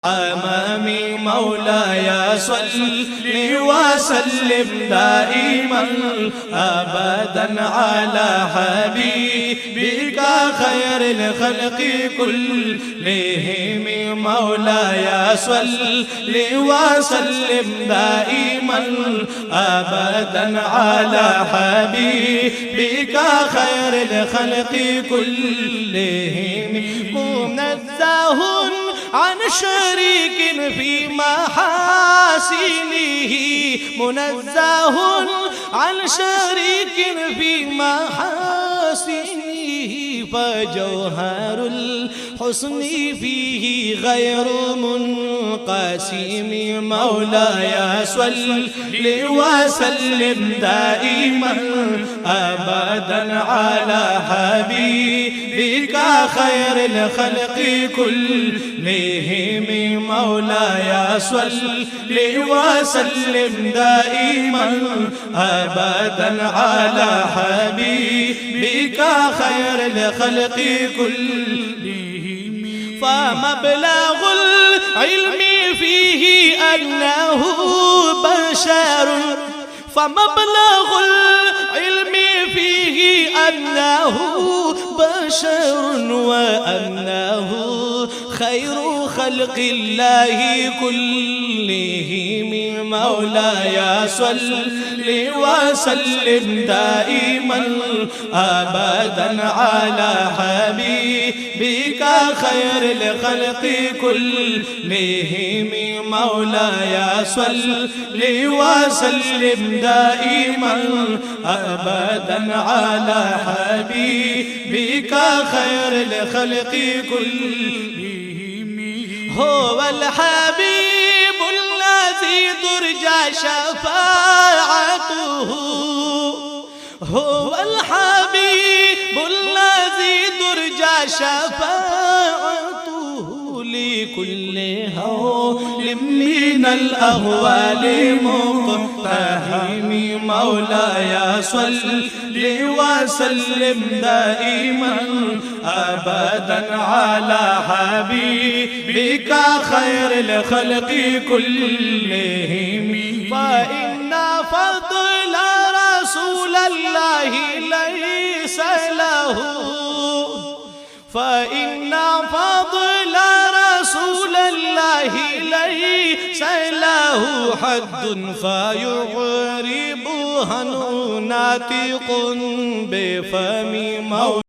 أمامي مولاي صل وسلم دائما أبدا على حبيبك خير الخلق كلهم. مولاي صل وسلم دائما أبدا على حبيبك خير الخلق كلهم. منزه عن شريك في محاسنه، منزه عن شريك في محاسنه، فجوهر الحسن فيه غير منقسم. مولاي صل وسلم دائما أبدا على حبيبك خير الخلق كلهم. مولاي صل وسلم دائما أبدا على حبيبك خير الخلق كلهم. فمبلغ العلم فيه أنه بشر، فمبلغ العلم فيه أنه بشر، وأنه خير خلق الله كلهم. مولاي صل وسلم دائما أبدا على حبيبك خير الخلق كلهم. مولاي صل وسلم دائما أبدا على حبيبك خير الخلق كلهم. هو الحبيب الذي ترجى شفاعته، هو الحبيب الذي ترجى شفاعته لكل هول من الأهوال مقتحم. مولاي صل وسلم دائما أبدا على حبيبك خير الخلق كلهم. فإن فضل رسول الله ليس له، فإن فضل رسول الله ليس له حد فيعربها ناطق بفم